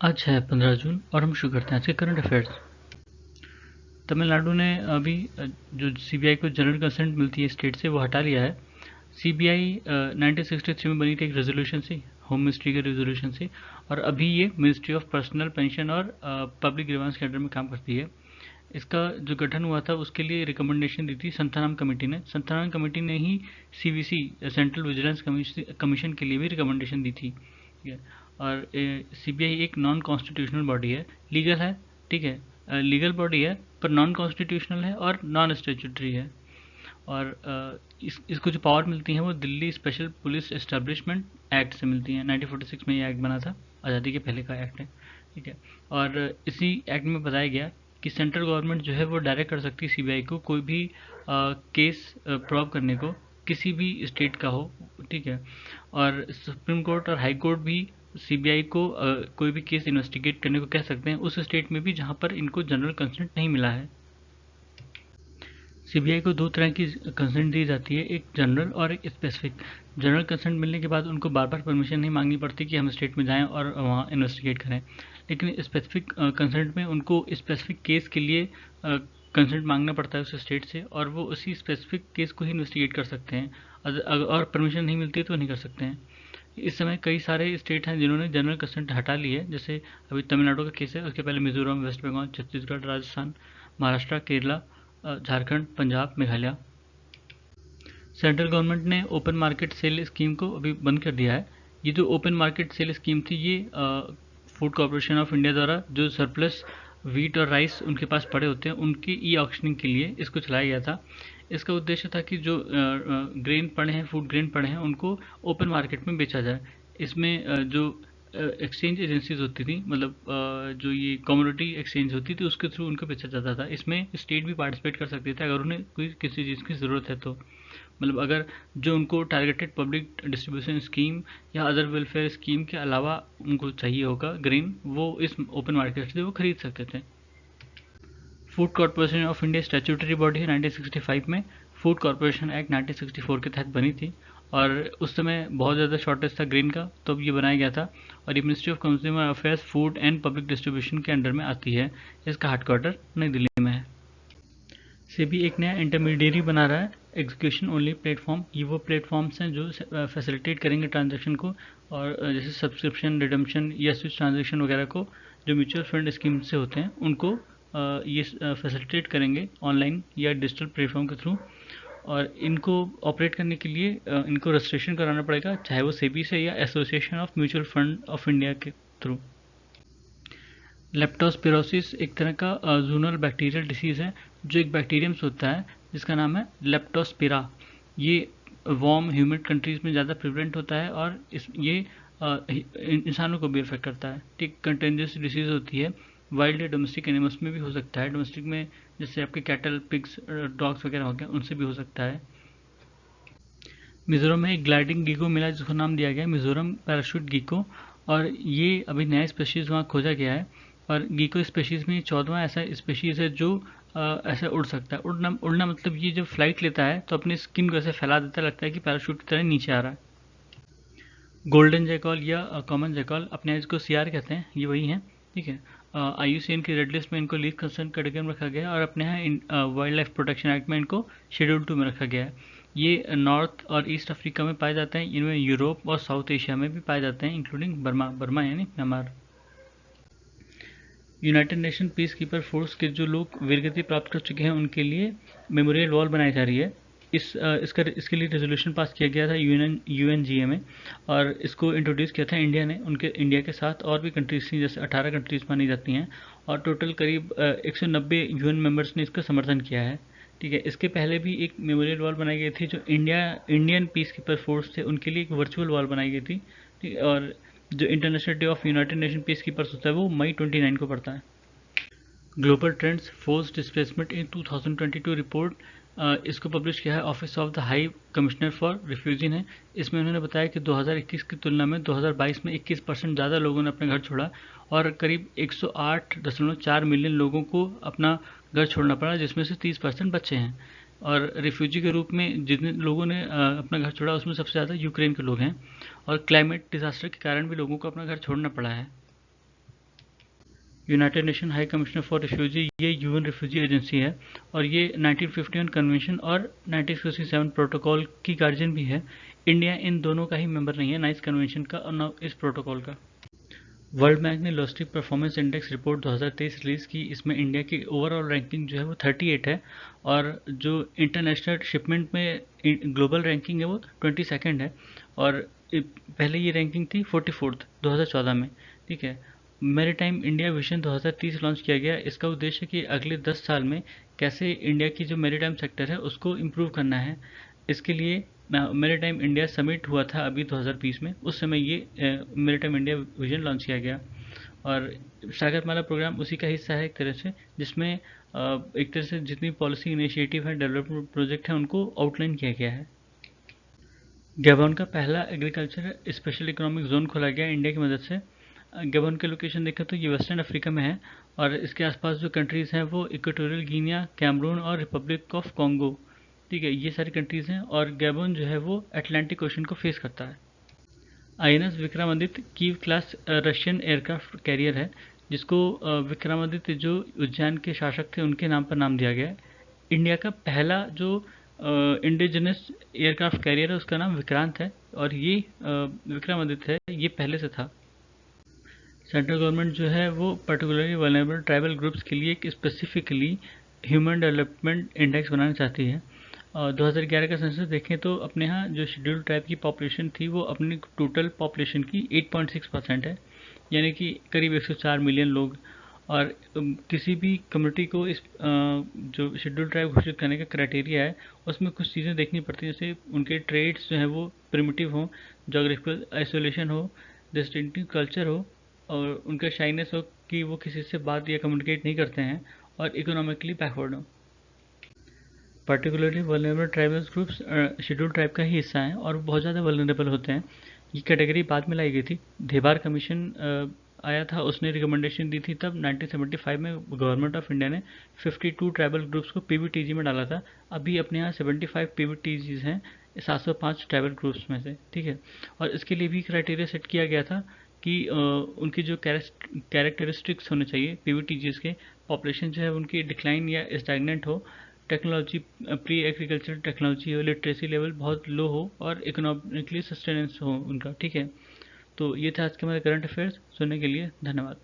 आज है 15 जून और हम शुरू करते हैं आज के करंट अफेयर्स। तमिलनाडु ने अभी जो सीबीआई को जनरल कंसेंट मिलती है स्टेट से वो हटा लिया है। सीबीआई 1963 में बनी थी एक रेजोल्यूशन से, होम मिनिस्ट्री के रेजोल्यूशन से, और अभी ये मिनिस्ट्री ऑफ पर्सनल पेंशन और पब्लिक ग्रीवेंस के अंडर में काम करती है। इसका जो गठन हुआ था उसके लिए रिकमेंडेशन दी थी संथानाम कमेटी ने। संथानाम कमेटी ने ही सीवीसी सेंट्रल विजिलेंस कमीशन के लिए भी रिकमेंडेशन दी थी। ठीक है। और सीबीआई एक नॉन कॉन्स्टिट्यूशनल बॉडी है, लीगल है, ठीक है, लीगल बॉडी है पर नॉन कॉन्स्टिट्यूशनल है और नॉन स्टेचुटरी है। और इसको जो पावर मिलती है वो Delhi special police establishment act से मिलती है। 1946 में ये एक्ट बना था, आज़ादी के पहले का एक्ट है। ठीक है। और इसी एक्ट में बताया गया कि सेंट्रल गवर्नमेंट जो है वो डायरेक्ट कर सकती है सीबीआई को कोई भी केस प्रोव करने को, किसी भी स्टेट का हो। ठीक है। और सुप्रीम कोर्ट और हाई कोर्ट भी सीबीआई को कोई भी केस इन्वेस्टिगेट करने को कह सकते हैं उस स्टेट में भी जहां पर इनको जनरल कंसेंट नहीं मिला है। सीबीआई को दो तरह की कंसेंट दी जाती है, एक जनरल और एक स्पेसिफिक। जनरल कंसेंट मिलने के बाद उनको बार बार परमिशन नहीं मांगनी पड़ती कि हम स्टेट में जाएं और वहाँ इन्वेस्टिगेट करें। लेकिन स्पेसिफिक कंसेंट में उनको स्पेसिफिक केस के लिए कंसेंट मांगना पड़ता है उस स्टेट से, और वो उसी स्पेसिफिक केस को ही इन्वेस्टिगेट कर सकते हैं। और परमिशन नहीं मिलती तो नहीं कर सकते हैं। इस समय कई सारे स्टेट हैं जिन्होंने जनरल कंसेंट हटा ली है, जैसे अभी तमिलनाडु का केस है, उसके पहले Mizoram, West Bengal, Chhattisgarh, Rajasthan, Maharashtra, Kerala, Jharkhand, Punjab, Meghalaya. Central government ने ओपन मार्केट सेल स्कीम को अभी बंद कर दिया है। ये जो ओपन मार्केट सेल स्कीम थी ये फूड कॉरपोरेशन ऑफ इंडिया द्वारा जो सरप्लस व्हीट और राइस उनके पास पड़े होते हैं उनकी ई ऑक्शनिंग के लिए इसको चलाया गया था। इसका उद्देश्य था कि जो ग्रेन पड़े हैं, फूड ग्रेन पड़े हैं, उनको ओपन मार्केट में बेचा जाए। इसमें जो एक्सचेंज एजेंसीज होती थी, मतलब जो ये कम्युनिटी एक्सचेंज होती थी उसके थ्रू उनको बेचा जाता था। इसमें स्टेट भी पार्टिसिपेट कर सकते थे अगर उन्हें कोई किसी चीज़ की ज़रूरत है तो। मतलब अगर जो उनको टारगेटेड पब्लिक डिस्ट्रीब्यूशन स्कीम या अदर वेलफेयर स्कीम के अलावा उनको चाहिए होगा ग्रेन, वो इस ओपन मार्केट से वो खरीद सकते थे। Food corporation of India statutory body है 1965 में। फूड कॉरपोरेशन एक्ट 1964 के तहत बनी थी और उस समय बहुत ज़्यादा शॉर्टेज था ग्रेन का, तो ये बनाया गया था। और ये ministry of consumer affairs, food and public distribution के अंडर में आती है। इसका हेडक्वार्टर नई दिल्ली में है। सेबी एक नया इंटरमीडियरी बना रहा है, एग्जीक्यूशन ओनली प्लेटफॉर्म। ये वो प्लेटफॉर्म्स हैं जो फैसिलिटेट करेंगे ट्रांजैक्शन को, और जैसे सब्सक्रिप्शन, रिडम्पशन या स्विच ट्रांजैक्शन वगैरह को जो म्यूचुअल फंड स्कीम से होते हैं उनको ये फैसिलिटेट करेंगे ऑनलाइन या डिजिटल प्लेटफॉर्म के थ्रू। और इनको ऑपरेट करने के लिए इनको रजिस्ट्रेशन कराना पड़ेगा, चाहे वो सेबी से या association of mutual fund of India के थ्रू। लेप्टोस्पिरोसिस एक तरह का जूनल बैक्टीरियल डिसीज़ है जो एक बैक्टीरियम से होता है जिसका नाम है लेप्टोस्पिरा। ये वार्म ह्यूमिड कंट्रीज़ में ज़्यादा प्रिवेलेंट होता है और ये इंसानों को भी अफेक्ट करता है। ठीक कंटेंजियस डिसीज़ होती है, वाइल्ड या डोमेस्टिक एनिमल्स में भी हो सकता है। डोमेस्टिक में जैसे आपके कैटल, पिग्स, डॉग्स वगैरह हो गए, उनसे भी हो सकता है। मिज़ोरम में एक ग्लाइडिंग गीको मिला जिसको नाम दिया गया है मिज़ोरम पैराशूट गीको, और ये अभी नया स्पेशीज़ वहाँ खोजा गया है। और गीको स्पेशीज़ में 14वां ऐसा स्पेशीज़ है जो ऐसे उड़ सकता है। उड़ना उड़ना मतलब ये जब फ्लाइट लेता है तो अपनी स्किन को ऐसे फैला देता है, लगता है कि पैराशूट की तरह नीचे आ रहा है। गोल्डन जैकॉल या कॉमन जैकॉल, अपने इसको सीआर कहते हैं, ये वही हैं। ठीक है। IUCN की रेड लिस्ट में इनको लीस्ट कंसर्न कैटेगरी में रखा गया है और अपने यहाँ वाइल्ड लाइफ प्रोटेक्शन एक्ट में इनको शेड्यूल 2 में रखा गया है। ये नॉर्थ और ईस्ट अफ्रीका में पाए जाते हैं, इनमें यूरोप और साउथ एशिया में भी पाए जाते हैं, इंक्लूडिंग बर्मा। बर्मा यानी Myanmar. United Nation piece keeper force के जो लोग वीरगति प्राप्त कर चुके हैं उनके लिए मेमोरियल वॉल बनाई जा रही है। इसके लिए रेजोल्यूशन पास किया गया था UNGA में, और इसको इंट्रोड्यूस किया था इंडिया ने। इंडिया के साथ और भी कंट्रीज थी, जैसे 18 कंट्रीज मानी जाती हैं, और टोटल करीब 190 UN मेंबर्स ने इसका समर्थन किया है। ठीक है। इसके पहले भी एक मेमोरियल वॉल बनाई गई थी जो इंडियन पीस कीपर फोर्स थे उनके लिए एक वर्चुअल वॉल बनाई गई थी। ठीक है। और जो international day of United Nation peacekeepers होता है वो मई 29 को पड़ता है। Global trends force displacement in 2022 report, इसको पब्लिश किया है office of the high commissioner for refugees है। इसमें उन्होंने बताया कि 2021 की तुलना में 2022 में 21% ज़्यादा लोगों ने अपना घर छोड़ा और करीब 108.4 मिलियन लोगों को अपना घर छोड़ना पड़ा, जिसमें से 30% बच्चे हैं। और रिफ्यूजी के रूप में जितने लोगों ने अपना घर छोड़ा उसमें सबसे ज़्यादा यूक्रेन के लोग हैं। और क्लाइमेट डिजास्टर के कारण भी लोगों को अपना घर छोड़ना पड़ा है। United nation high commissioner for refugee, ये यूएन रिफ्यूजी एजेंसी है और ये 1951 कन्वेंशन और 1967 प्रोटोकॉल की गार्जियन भी है। इंडिया इन दोनों का ही मेंबर नहीं है, ना इस कन्वेंशन का और ना इस प्रोटोकॉल का। वर्ल्ड बैंक ने logistic performance index report 2023 release की। इसमें इंडिया की ओवरऑल रैंकिंग जो है वो 38 है और जो इंटरनेशनल शिपमेंट में ग्लोबल रैंकिंग है वो 22nd है और पहले ये रैंकिंग थी 44th 2014 में। ठीक है। मैरीटाइम इंडिया विजन 2030 लॉन्च किया गया। इसका उद्देश्य कि अगले 10 साल में कैसे इंडिया की जो मैरीटाइम सेक्टर है उसको इम्प्रूव करना है। इसके लिए मैरीटाइम इंडिया समिट हुआ था अभी 2020 में, उस समय ये मैरीटाइम इंडिया विजन लॉन्च किया गया और सागरमाला प्रोग्राम उसी का हिस्सा है एक तरह से, जिसमें एक तरह से जितनी पॉलिसी इनिशिएटिव है, डेवलपमेंट प्रोजेक्ट है, उनको आउटलाइन किया गया है। गैबन का पहला एग्रीकल्चर स्पेशल इकोनॉमिक जोन खोला गया इंडिया की मदद से। गैबन के लोकेशन देखें तो ये वेस्टर्न अफ्रीका में है और इसके आसपास जो कंट्रीज़ हैं वो इक्वेटोरियल गिनिया, कैमरून और रिपब्लिक ऑफ कॉन्गो। ठीक है, ये सारी कंट्रीज़ हैं और गैबन जो है वो अटलांटिक ओशन को फेस करता है। INS Vikramaditya Kyiv class Russian aircraft carrier है, जिसको विक्रमादित्य जो उज्जैन के शासक थे उनके नाम पर नाम दिया गया है। इंडिया का पहला जो इंडिजिनस एयरक्राफ्ट कैरियर है उसका नाम विक्रांत है और ये विक्रमादित्य है, ये पहले से था। सेंट्रल गवर्नमेंट जो है वो पर्टिकुलरली वल्नरेबल ट्राइबल ग्रुप्स के लिए एक स्पेसिफिकली ह्यूमन डेवलपमेंट इंडेक्स बनाना चाहती है। और 2011 का सेंसस देखें तो अपने यहाँ जो शेड्यूल्ड ट्राइब की पॉपुलेशन थी वो अपनी टोटल पॉपुलेशन की 8.6% है, यानी कि करीब 104 मिलियन लोग। और किसी भी कम्युनिटी को इस जो शेड्यूल्ड ट्राइब घोषित करने का क्राइटेरिया है उसमें कुछ चीज़ें देखनी पड़ती हैं, जैसे उनके ट्रेड्स जो हैं वो प्रिमिटिव हों, जोग्राफिकल आइसोलेशन हो, डिस्टिंक्टिव कल्चर हो और उनका शाइनेस हो कि वो किसी से बात या कम्युनिकेट नहीं करते हैं और इकोनॉमिकली बैकवर्ड हो। Particularly vulnerable tribal groups schedule tribe का ही हिस्सा हैं और बहुत ज़्यादा वल्नरेबल होते हैं। ये कैटेगरी बाद में लाई गई थी। धेबार कमीशन आया था, उसने रिकमेंडेशन दी थी तब 1975 में गवर्नमेंट ऑफ इंडिया ने 52 ट्राइबल ग्रुप्स को पीवीटीजी में डाला था। अभी अपने यहाँ 75 पीवीटीजीज हैं 705 ट्राइबल ग्रुप्स में से। ठीक है, और इसके लिए भी क्राइटेरिया सेट किया गया था कि उनकी जो कैरेक्टरिस्टिक्स होने चाहिए पीवीटीजीज के, पॉपुलेशन जो है उनकी डिक्लाइन या स्टैग्नेंट हो, टेक्नोलॉजी प्री एग्रीकल्चर टेक्नोलॉजी हो, लिटरेसी लेवल बहुत लो हो और इकोनॉमिकली सस्टेनेंस हो उनका। ठीक है, तो ये था आज के हमारे करंट अफेयर्स। सुनने के लिए धन्यवाद।